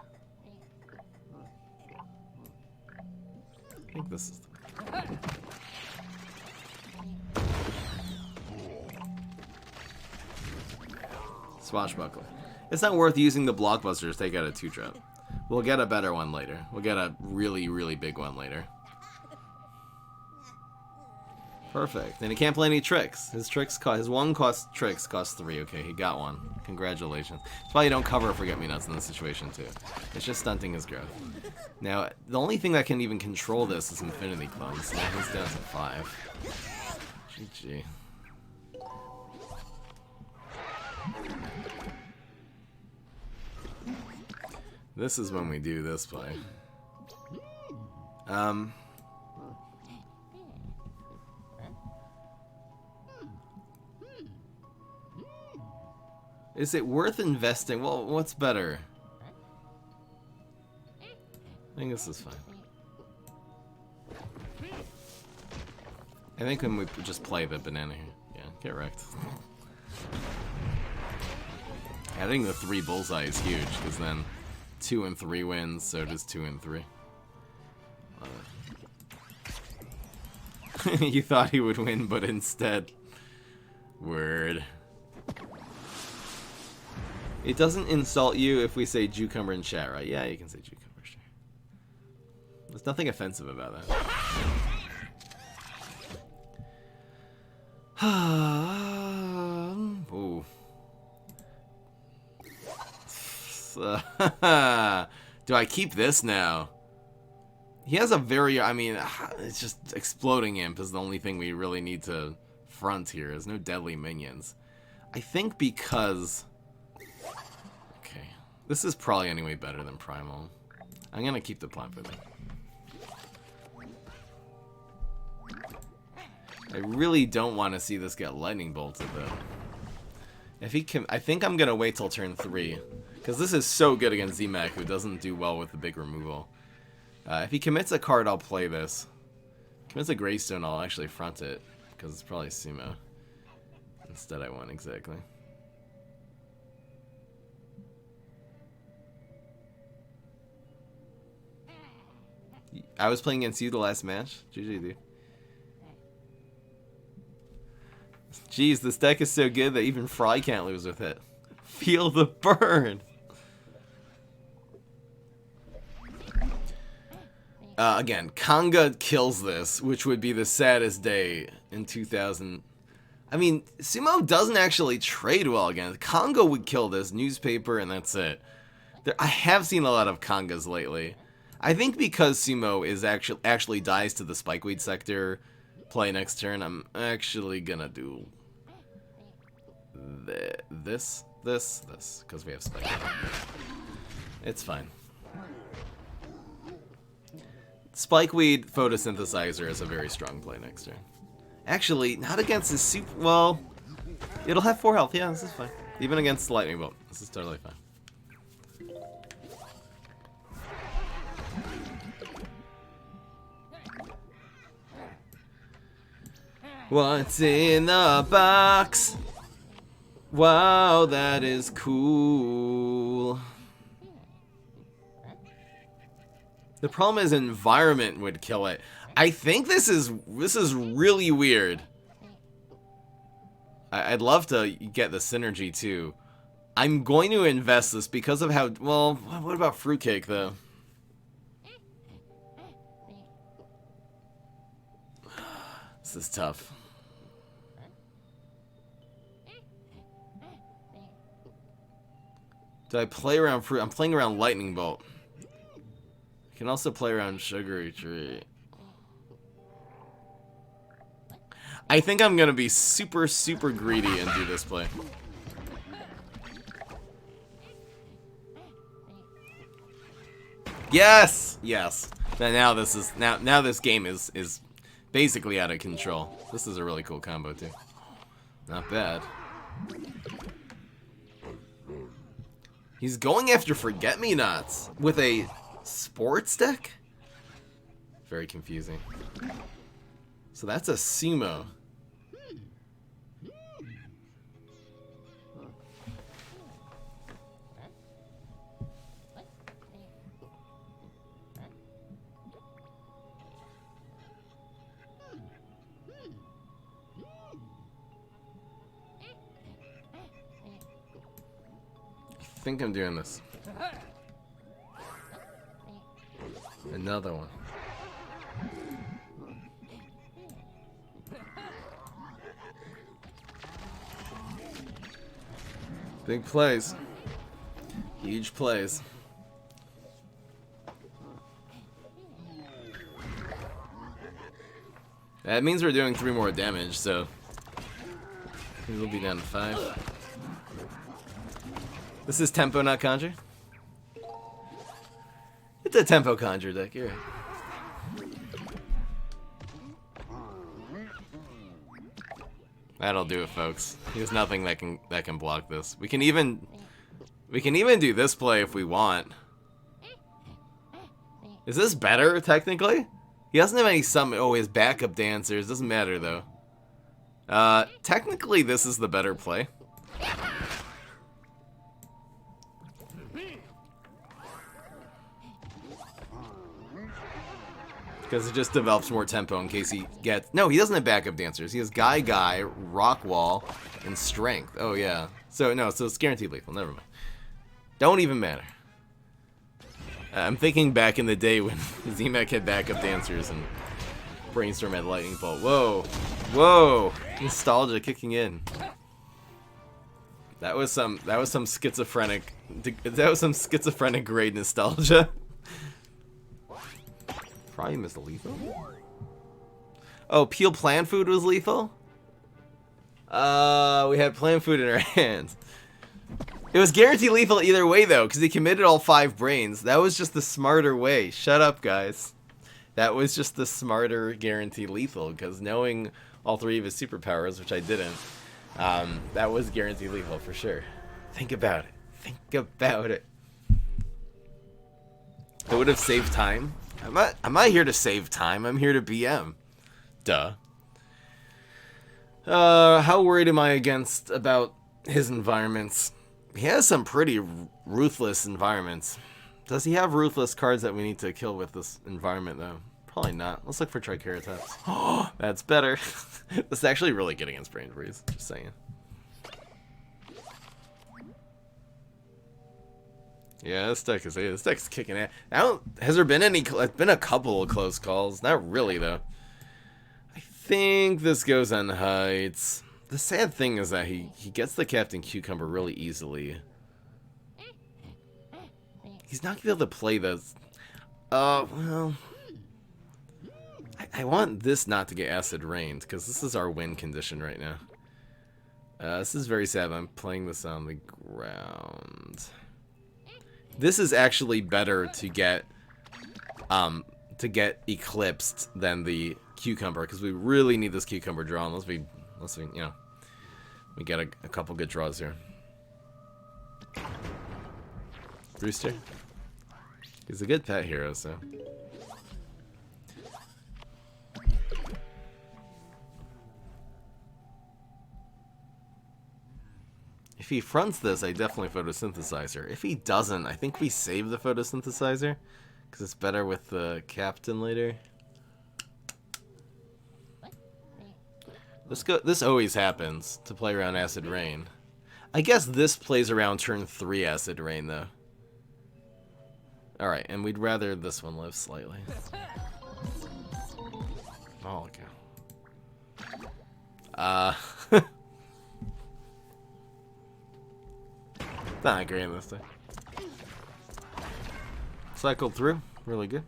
Speaker 1: I think this is the play. Swashbuckler. It's not worth using the Blockbuster to take out a 2-drop. We'll get a better one later. We'll get a really, really big one later. Perfect. And he can't play any tricks. His one tricks cost 3. Okay, he got one. Congratulations. That's why you don't cover Forget-Me-Nuts in this situation, too. It's just stunting his growth. Now, the only thing that can even control this is Infinity Clones. Now he's down to 5. GG. This is when we do this play. Is it worth investing? Well, what's better? I think this is fine. I think when we just play the banana here. Yeah, get wrecked. Adding the 3 bullseye is huge, because then 2 and 3 wins, so does 2 and 3. You thought he would win, but instead... Word. It doesn't insult you if we say Cucumber in chat, right? Yeah, you can say Cucumber, sure. There's nothing offensive about that. Ooh. Do I keep this now? He has a very, I mean, it's just Exploding Imp is the only thing we really need to front here. There's no deadly minions. I think because... Okay. This is probably anyway better than Primal. I'm gonna keep the plant with me. I really don't want to see this get lightning bolted though. If he can, I think I'm gonna wait till turn 3. Because this is so good against Z-Mac, who doesn't do well with the big removal. If he commits a card, I'll play this. Commits a Gravestone, I'll actually front it. Because it's probably Sumo. Instead I won, exactly. I was playing against you the last match. GG, dude. Jeez, this deck is so good that even Fry can't lose with it. Feel the burn! Again, Kanga kills this, which would be the saddest day in 2000. I mean, Sumo doesn't actually trade well against. Kanga would kill this, newspaper, and that's it. I have seen a lot of Kangas lately. I think because Sumo is actually dies to the Spikeweed sector play next turn, I'm actually gonna do this, because we have Spikeweed. It's fine. Spikeweed Photosynthesizer is a very strong play next turn. Actually, not against his super... Well, it'll have 4 health. Yeah, this is fine. Even against the Lightning Bolt. This is totally fine. What's in the box? Wow, that is cool. The problem is environment would kill it. I think this is really weird. I'd love to get the synergy too. I'm going to invest this because of how, well, what about Fruitcake though? This is tough. Do I play around Fruit? I'm playing around Lightning Bolt. I can also play around Sugary Tree. I think I'm gonna be super greedy and do this play. Yes! Yes. Now this is now this game is basically out of control. This is a really cool combo too. Not bad. He's going after Forget-Me-Nots with a sports deck? Very confusing. So that's a Sumo. I think I'm doing this. Another one. Big plays. Huge plays. That means we're doing 3 more damage, so we'll be down to 5. This is tempo, not conjure. It's a tempo conjure deck, you're right. That'll do it, folks. There's nothing that can block this. We can even do this play if we want. Is this better technically? He doesn't have any summon. Oh, his backup dancers doesn't matter though. Technically this is the better play. Because it just develops more tempo in case he gets... No, he doesn't have backup dancers. He has Guy, Rock Wall, and Strength. Oh, yeah. So, no, so it's guaranteed lethal. Never mind. Don't even matter. I'm thinking back in the day when Z-Mech had backup dancers and Brainstorm had Lightning Bolt. Whoa. Whoa. Nostalgia kicking in. That was some schizophrenic... That was some schizophrenic grade nostalgia. Probably missed a lethal. Oh, Peel Plant Food was lethal? We had plant food in our hands. It was guaranteed lethal either way, though, because he committed all 5 brains. That was just the smarter way. Shut up, guys. That was just the smarter guaranteed lethal, because knowing all 3 of his superpowers, which I didn't, that was guaranteed lethal for sure. Think about it. Think about it. It would have saved time. I'm not here to save time. I'm here to BM. Duh. How worried am I about his environments? He has some pretty ruthless environments. Does he have ruthless cards that we need to kill with this environment, though? Probably not. Let's look for Triceratops. Oh, that's better. This is actually really good against Brain Freeze. Just saying. Yeah, this deck's kicking ass. Has there been any? It's been a couple of close calls. Not really though. I think this goes on heights. The sad thing is that he gets the Captain Cucumber really easily. He's not gonna be able to play those. Well, I want this not to get acid rained because this is our win condition right now. This is very sad. I'm playing this on the ground. This is actually better to get eclipsed than the cucumber because we really need this cucumber draw unless we you know we get a couple good draws here. Rooster. He's a good pet hero, so. If he fronts this, I definitely photosynthesizer. If he doesn't, I think we save the photosynthesizer because it's better with the captain later. This always happens to play around Acid Rain. I guess this plays around turn 3 Acid Rain though. Alright, and we'd rather this one live slightly. Oh, okay. Not agreeing this time. Cycled through, really good.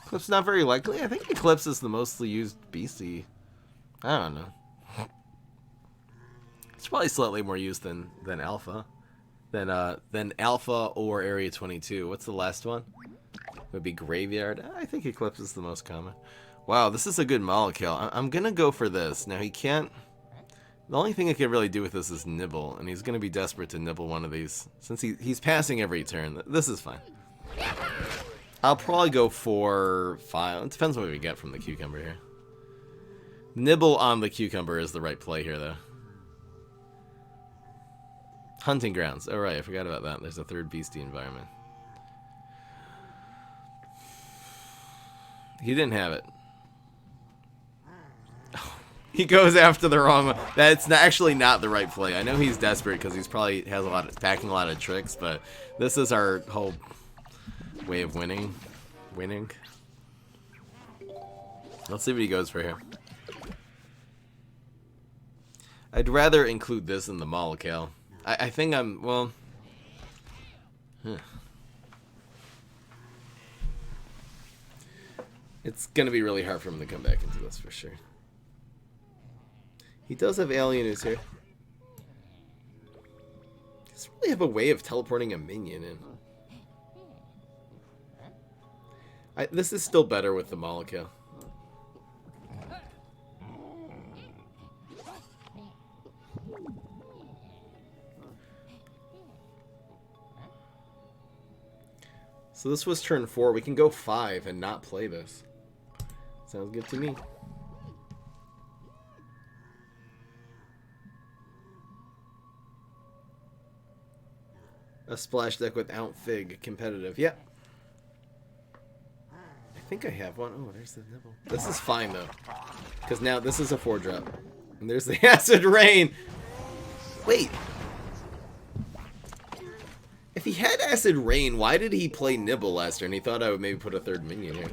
Speaker 1: Eclipse not very likely. I think Eclipse is the mostly used BC. I don't know. It's probably slightly more used than Alpha. Than Alpha or Area 22. What's the last one? Would be Graveyard. I think Eclipse is the most common. Wow, this is a good molecule. I'm gonna go for this. Now he can't. The only thing I can really do with this is nibble, and he's gonna be desperate to nibble one of these since he's passing every turn. This is fine. I'll probably go for 5. It depends what we get from the cucumber here. Nibble on the cucumber is the right play here, though. Hunting grounds. Oh, right, I forgot about that. There's a 3rd beastie environment. He didn't have it. He goes after the wrong one. That's actually not the right play. I know he's desperate because he's probably packing a lot of tricks, but this is our whole way of winning. Let's see what he goes for here. I'd rather include this in the Molotov. I think I'm, well... Huh. It's going to be really hard for him to come back into this, for sure. He does have alien who's here. He doesn't really have a way of teleporting a minion in. This is still better with the Molotov. So this was turn 4. We can go 5 and not play this. Sounds good to me. A splash deck without Fig competitive. Yep. I think I have one. Oh, there's the nibble. This is fine though, because now this is a 4-drop, and there's the Acid Rain. Wait. If he had Acid Rain, why did he play Nibble last turn? He thought I would maybe put a 3rd minion here.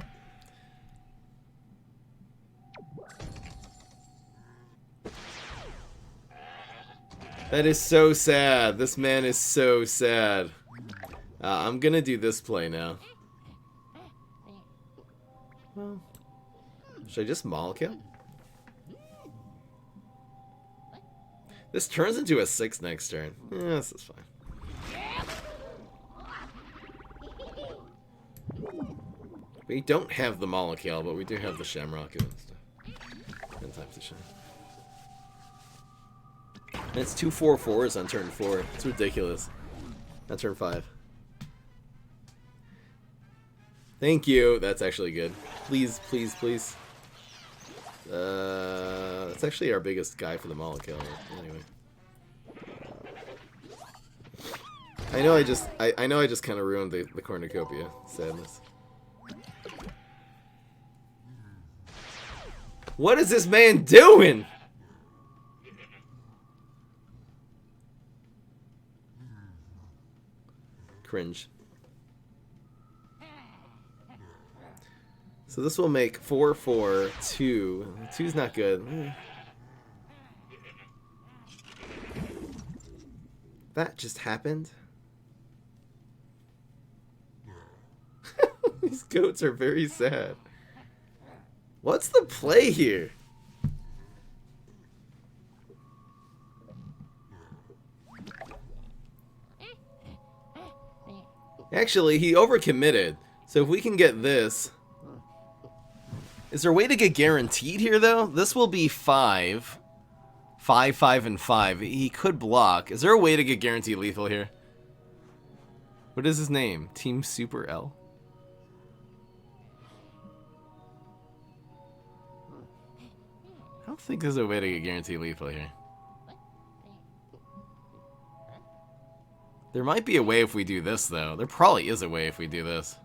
Speaker 1: That is so sad. This man is so sad. I'm gonna do this play now. Well, should I just Molotov? This turns into a 6 next turn. Yeah, this is fine. We don't have the Molotov, but we do have the Shamrock and stuff. And Time to Shine. And it's 2 4/4s on turn 4. It's ridiculous. On turn 5. Thank you. That's actually good. Please, please, please. That's actually our biggest guy for the Molotov. Anyway. I know I just kind of ruined the cornucopia. Sadness. What is this man doing? Cringe. So this will make 4 4 2. 2's not good. That just happened. These goats are very sad. What's the play here? Actually, he overcommitted. So if we can get this... Is there a way to get guaranteed here, though? This will be 5. 5, 5, and 5. He could block. Is there a way to get guaranteed lethal here? What is his name? Team Super L? I don't think there's a way to get guaranteed lethal here. There might be a way if we do this, though. There probably is a way if we do this.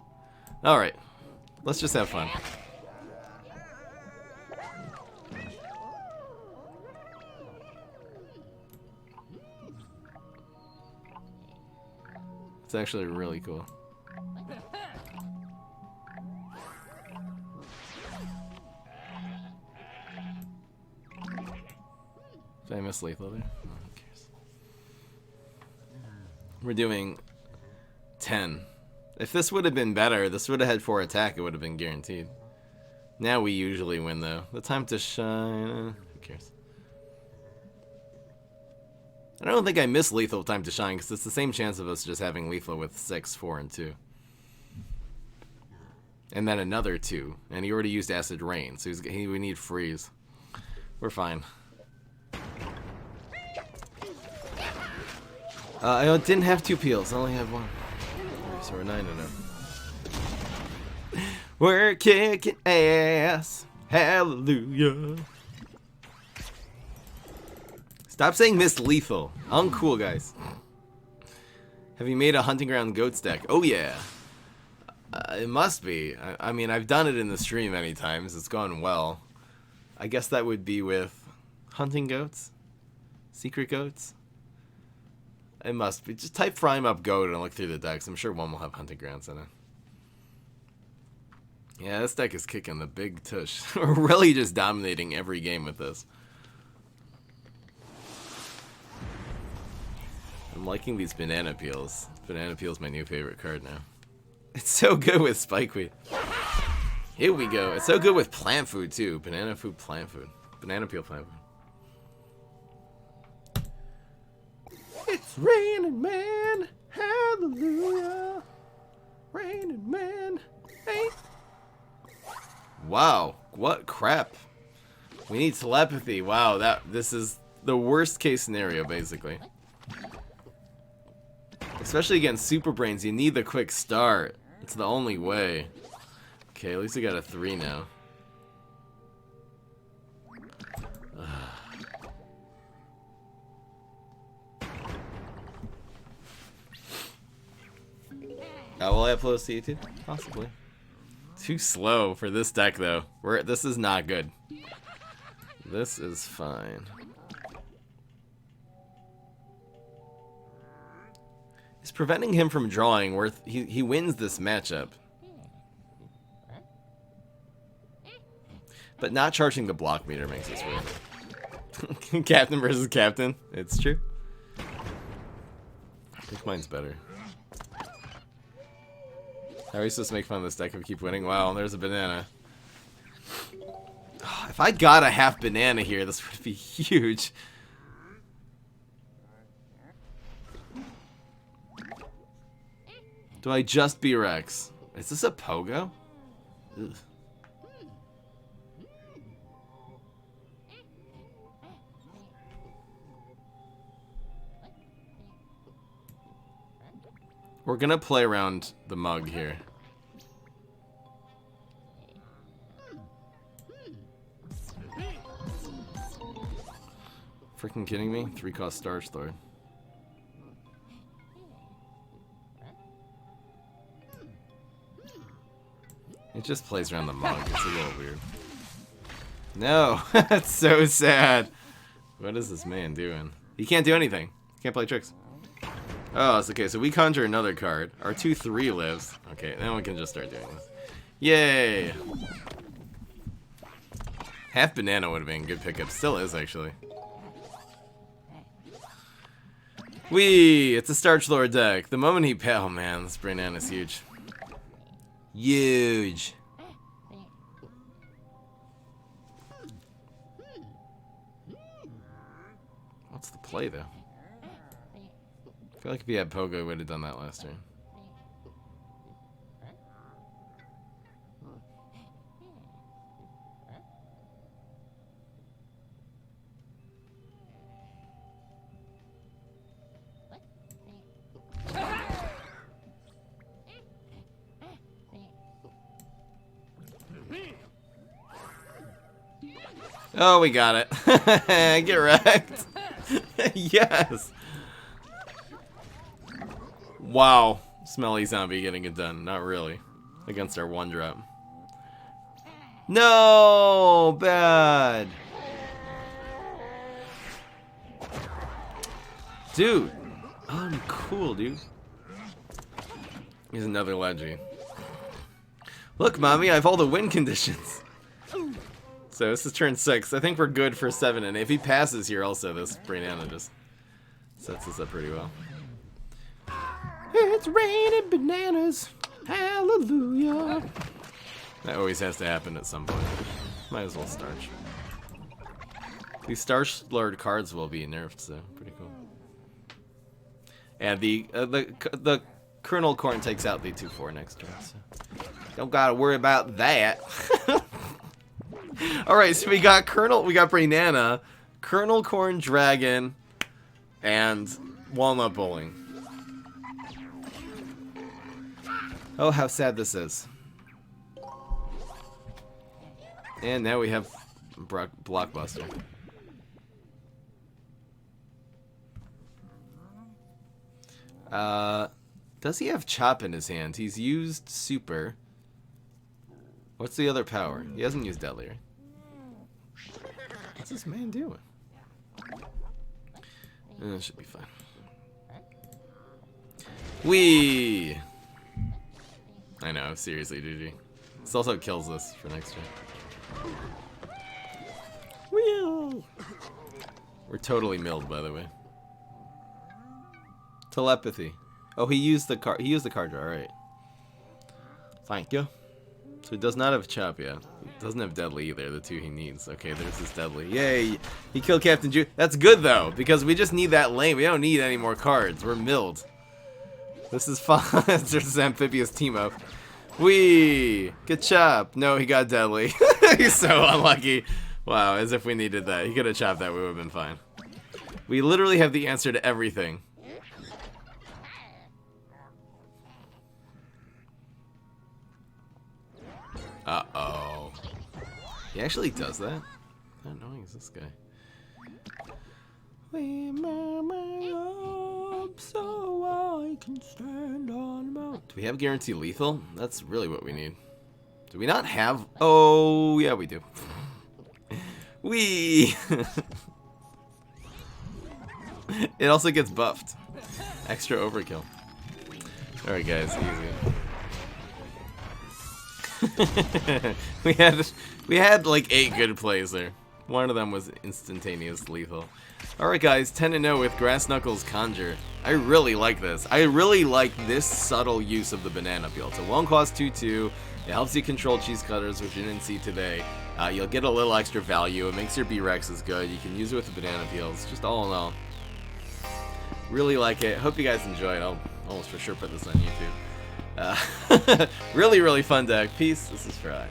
Speaker 1: Alright. Let's just have fun. It's actually really cool. Did I miss lethal there? Oh, who cares? We're doing 10. If this would have been better, this would have had 4 attack, it would have been guaranteed. Now we usually win, though. The Time to Shine... who cares? I don't think I miss lethal with Time to Shine, because it's the same chance of us just having lethal with 6, 4, and 2. And then another 2. And he already used Acid Rain, so we need Freeze. We're fine. I didn't have 2 peels, I only have 1. So we're 9-0. We're kicking ass. Hallelujah. Stop saying Miss Lethal. Uncool, guys. Have you made a Hunting Ground Goats deck? Oh, yeah. It must be. I mean, I've done it in the stream many times. It's gone well. I guess that would be with Hunting Goats? Secret Goats? It must be. Just type Frame Up Goat and look through the decks. I'm sure one will have Hunting Grounds in it. Yeah, this deck is kicking the big tush. We're really just dominating every game with this. I'm liking these banana peels. Banana peel's my new favorite card now. It's so good with Spikeweed. Here we go. It's so good with plant food too. Banana food, plant food. Banana peel, plant food. It's raining man. Hallelujah. Raining man. Hey. Wow. What crap. We need telepathy. Wow, this is the worst case scenario basically. Especially against Super Brains, you need the quick start. It's the only way. Okay, at least we got a 3 now. Will I upload to YouTube? Possibly. Too slow for this deck, though. This is not good. This is fine. It's preventing him from drawing where he wins this matchup. But not charging the block meter makes this weird. Captain versus Captain. It's true. I think mine's better. How are we supposed to make fun of this deck if we keep winning? Wow, there's a banana. If I got a half banana here, this would be huge. Do I just be Rex? Is this a pogo? Ugh. We're gonna play around the mug here. Freaking kidding me? 3-cost Starch Lord. It just plays around the mug. It's a little weird. No! That's so sad. What is this man doing? He can't do anything. He can't play tricks. Oh, it's okay. So we conjure another card. Our 2/3 lives. Okay, then we can just start doing this. Yay! Half banana would have been a good pickup. Still is, actually. Wee! It's a Starch Lord deck. The moment he... Oh, man. This banana's huge. Huge. What's the play, though? I feel like if he had Pogo, he would have done that last turn. Oh, we got it. Get wrecked. Yes. Wow. Smelly zombie getting it done. Not really. Against our 1-drop. No! Bad. Dude. I'm cool, dude. Here's another Leggy. Look, Mommy, I have all the win conditions. So this is turn 6. I think we're good for 7, and if he passes here also, this banana just sets us up pretty well. It's raining bananas. Hallelujah. That always has to happen at some point. Might as well starch. These Starch Lord cards will be nerfed, so pretty cool. And the Kernel Corn takes out the 2/4 next turn, so don't gotta worry about that. Alright, so we got Banana, Kernel Corn Dragon, and Walnut Bowling. Oh, how sad this is. And now we have Blockbuster. Does he have Chop in his hand? He's used Super. What's the other power? He hasn't used Deadlier. What's this man doing? It should be fine. Whee! I know, seriously, GG. This also kills us for next turn. Wheel! We're totally milled, by the way. Telepathy. Oh, he used the card. He used the card draw. All right. Thank you. So he does not have Chop yet. He doesn't have Deadly either. The two he needs. Okay, there's his Deadly. Yay! He killed Captain Ju. That's good though, because we just need that lane. We don't need any more cards. We're milled. This is fun. There's an amphibious team up. Wee! Good chop. No, he got Deadly. He's so unlucky. Wow, as if we needed that. He could have chopped that. We would have been fine. We literally have the answer to everything. Uh-oh. He actually does that? How annoying is this guy? We up so I can stand on mount. Do we have guarantee lethal? That's really what we need. Do we not have? Oh, yeah, we do. Wee! It also gets buffed. Extra overkill. Alright guys, easy. we had like 8 good plays there. One of them was instantaneous lethal. Alright guys, 10-0 with Grass Knuckles Conjure. I really like this. I really like this subtle use of the banana peel. It's a 1-cost 2/2. It helps you control cheese cutters, which you didn't see today. You'll get a little extra value. It makes your B-Rexes good. You can use it with the banana peels. Just all in all. Really like it. Hope you guys enjoy it. I'll almost for sure put this on YouTube. Really, really fun deck. Peace. This is Fry.